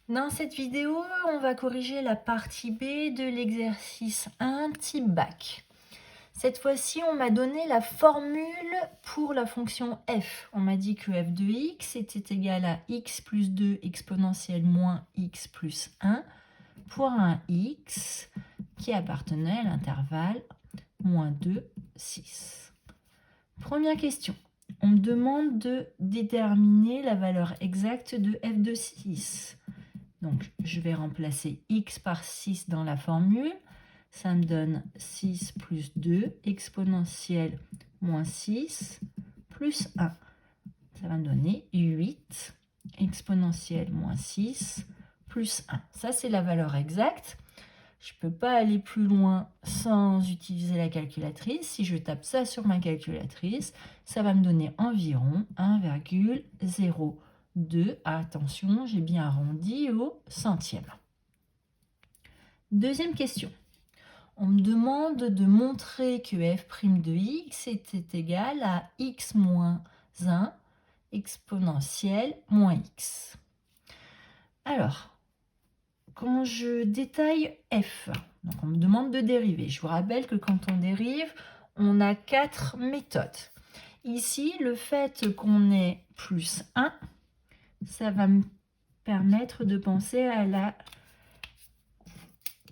Dans cette vidéo, on va corriger la partie B de l'exercice 1 type bac. Cette fois-ci, on m'a donné la formule pour la fonction f. On m'a dit que f de x était égal à x plus 2 exponentielle moins x plus 1 pour un x qui appartenait à l'intervalle moins 2, 6. Première question. On me demande de déterminer la valeur exacte de f de 6. Donc, je vais remplacer x par 6 dans la formule. Ça me donne 6 plus 2 exponentielle moins 6 plus 1. Ça va me donner 8 exponentielle moins 6 plus 1. Ça, c'est la valeur exacte. Je ne peux pas aller plus loin sans utiliser la calculatrice. Si je tape ça sur ma calculatrice, ça va me donner environ 1,02. Attention, j'ai bien arrondi au centième. Deuxième question. On me demande de montrer que f' de x était égal à x moins 1 exponentielle moins x. Alors, quand je détaille f, donc on me demande de dériver. Je vous rappelle que quand on dérive, on a 4 méthodes. Ici, le fait qu'on ait plus 1, ça va me permettre de penser à la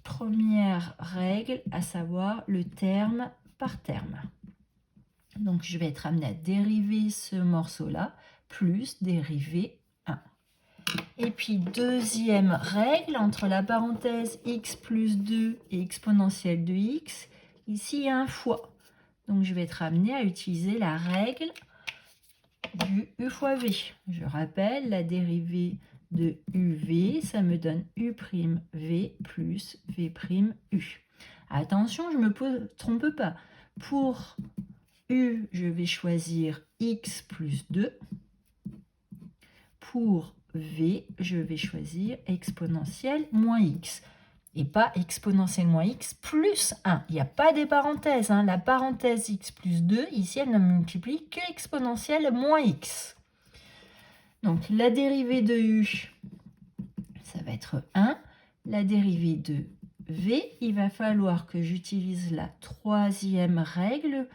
première règle, à savoir le terme par terme. Donc, je vais être amenée à dériver ce morceau-là, plus dériver 1. Et puis, deuxième règle, entre la parenthèse x plus 2 et exponentielle de x, ici, il y a un fois. Donc, je vais être amenée à utiliser la règle du u fois v. Je rappelle, la dérivée de uv, ça me donne u'v plus v'u. Attention, je ne me trompe pas. Pour u, je vais choisir x plus 2. Pour v, je vais choisir exponentielle moins x. Et pas exponentielle moins x plus 1. Il n'y a pas des parenthèses. La parenthèse x plus 2, ici, elle ne multiplie que exponentielle moins x. Donc, la dérivée de u, ça va être 1. La dérivée de v, il va falloir que j'utilise la troisième règle,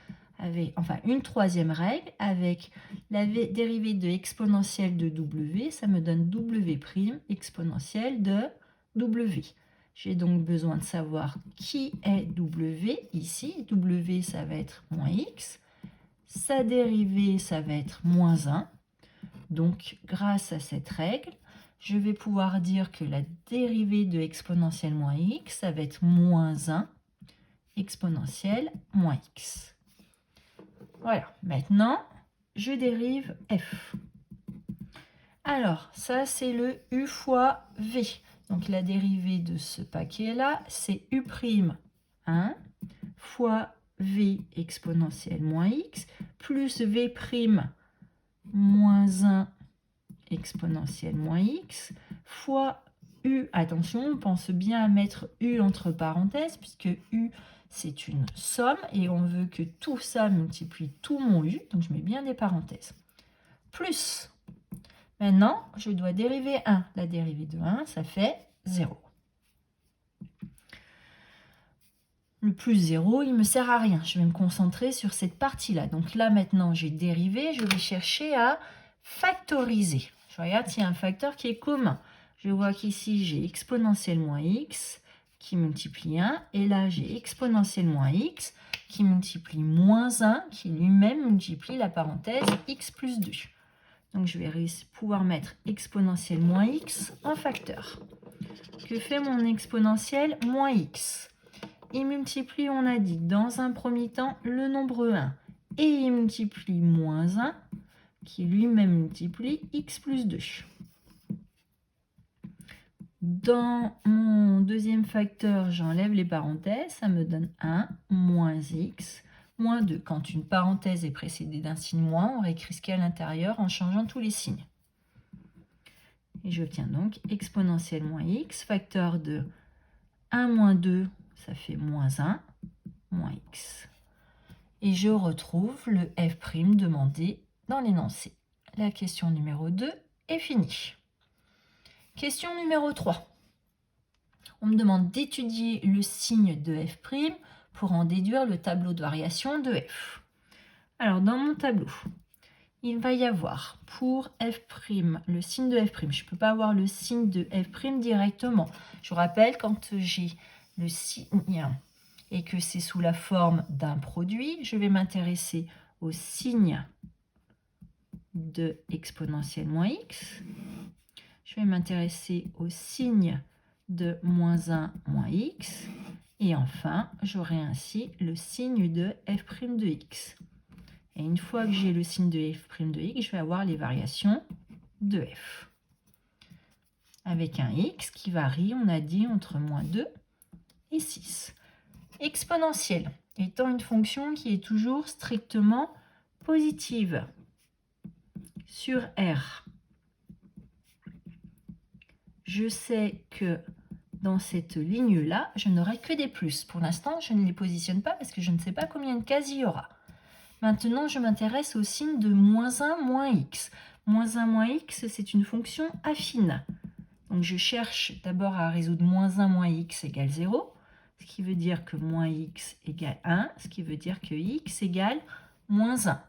une troisième règle avec la dérivée de exponentielle de w, ça me donne w' exponentielle de w. J'ai donc besoin de savoir qui est w ici. W, ça va être moins x. Sa dérivée, ça va être moins 1. Donc, grâce à cette règle, je vais pouvoir dire que la dérivée de exponentielle moins x, ça va être moins 1 exponentielle moins x. Voilà, maintenant, je dérive f. Alors, ça, c'est le u fois v. Donc, la dérivée de ce paquet-là, c'est u' 1 fois v exponentielle moins x plus v' moins 1 exponentielle moins x fois u. Attention, on pense bien à mettre u entre parenthèses puisque u, c'est une somme et on veut que tout ça multiplie tout mon u. Donc, je mets bien des parenthèses. Plus. Maintenant, je dois dériver 1. La dérivée de 1, ça fait 0. Le plus 0, il ne me sert à rien. Je vais me concentrer sur cette partie-là. Donc là, maintenant, j'ai dérivé. Je vais chercher à factoriser. Je regarde s'il y a un facteur qui est commun. Je vois qu'ici, j'ai exponentielle moins x qui multiplie 1. Et là, j'ai exponentielle moins x qui multiplie moins 1, qui lui-même multiplie la parenthèse x plus 2. Donc, je vais pouvoir mettre exponentielle moins x en facteur. Que fait mon exponentielle moins x? Il multiplie, on a dit, dans un premier temps, le nombre 1. Et il multiplie moins 1, qui lui-même multiplie x plus 2. Dans mon deuxième facteur, j'enlève les parenthèses. Ça me donne 1 moins x moins 2. Quand une parenthèse est précédée d'un signe moins, on réécrit ce qu'il y a à l'intérieur en changeant tous les signes. Et j'obtiens donc exponentielle moins x, facteur de 1 moins 2, ça fait moins 1, moins x. Et je retrouve le f' demandé dans l'énoncé. La question numéro 2 est finie. Question numéro 3. On me demande d'étudier le signe de f' pour en déduire le tableau de variation de f. Alors, dans mon tableau, il va y avoir pour f', le signe de f'. Je ne peux pas avoir le signe de f' directement. Je vous rappelle, quand j'ai le signe et que c'est sous la forme d'un produit, je vais m'intéresser au signe de exponentielle moins x. Je vais m'intéresser au signe de moins 1 moins x. Et enfin, j'aurai ainsi le signe de f' de x. Et une fois que j'ai le signe de f' de x, je vais avoir les variations de f. Avec un x qui varie, on a dit, entre moins 2 et 6. Exponentielle étant une fonction qui est toujours strictement positive sur R. Je sais que dans cette ligne-là, je n'aurai que des plus. Pour l'instant, je ne les positionne pas parce que je ne sais pas combien de cases il y aura. Maintenant, je m'intéresse au signe de moins 1 moins x. Moins 1 moins x, c'est une fonction affine. Donc, je cherche d'abord à résoudre moins 1 moins x égale 0, ce qui veut dire que moins x égale 1, ce qui veut dire que x égale moins 1.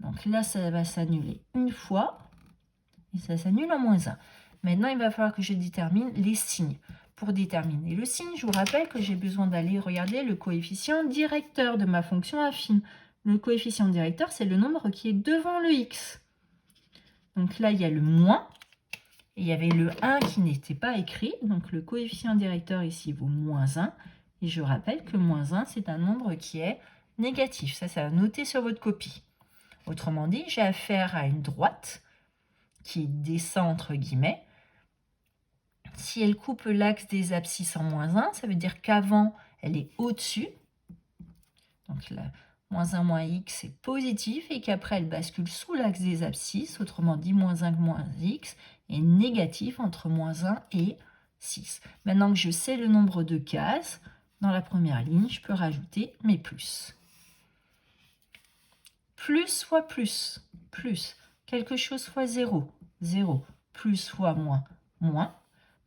Donc là, ça va s'annuler une fois, et ça s'annule en moins 1. Maintenant, il va falloir que je détermine les signes. Pour déterminer le signe, je vous rappelle que j'ai besoin d'aller regarder le coefficient directeur de ma fonction affine. Le coefficient directeur, c'est le nombre qui est devant le x. Donc là, il y a le moins, et il y avait le 1 qui n'était pas écrit. Donc le coefficient directeur ici vaut moins 1. Et je rappelle que moins 1, c'est un nombre qui est négatif. Ça va noter sur votre copie. Autrement dit, j'ai affaire à une droite qui descend entre guillemets. Si elle coupe l'axe des abscisses en moins 1, ça veut dire qu'avant, elle est au-dessus. Donc là, moins 1 moins x est positif et qu'après, elle bascule sous l'axe des abscisses. Autrement dit, moins 1 moins x est négatif entre moins 1 et 6. Maintenant que je sais le nombre de cases, dans la première ligne, je peux rajouter mes plus. Plus fois plus, plus. Quelque chose fois 0, 0. Plus fois moins, moins.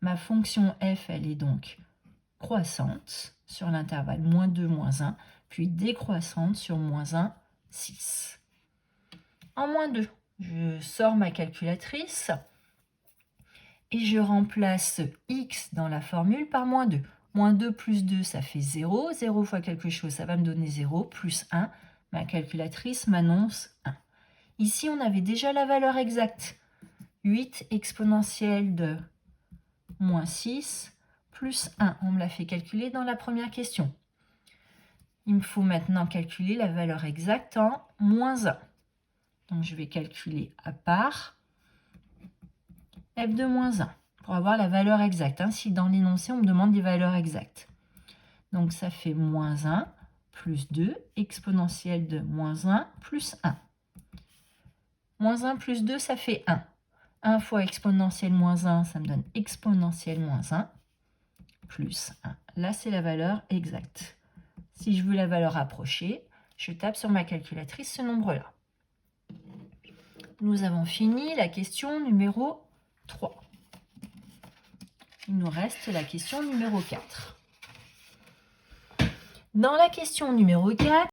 Ma fonction f, elle est donc croissante sur l'intervalle moins 2, moins 1, puis décroissante sur moins 1, 6. En moins 2, je sors ma calculatrice et je remplace x dans la formule par moins 2. Moins 2 plus 2, ça fait 0. 0 fois quelque chose, ça va me donner 0, plus 1. Ma calculatrice m'annonce 1. Ici, on avait déjà la valeur exacte. 8 exponentielle de moins 6 plus 1. On me l'a fait calculer dans la première question. Il me faut maintenant calculer la valeur exacte en moins 1. Donc, je vais calculer à part f de moins 1 pour avoir la valeur exacte. Si dans l'énoncé, on me demande des valeurs exactes. Donc, ça fait moins 1 plus 2 exponentielle de moins 1 plus 1. Moins 1 plus 2, ça fait 1. 1 fois exponentielle moins 1, ça me donne exponentielle moins 1 plus 1. Là, c'est la valeur exacte. Si je veux la valeur approchée, je tape sur ma calculatrice ce nombre-là. Nous avons fini la question numéro 3. Il nous reste la question numéro 4. Dans la question numéro 4,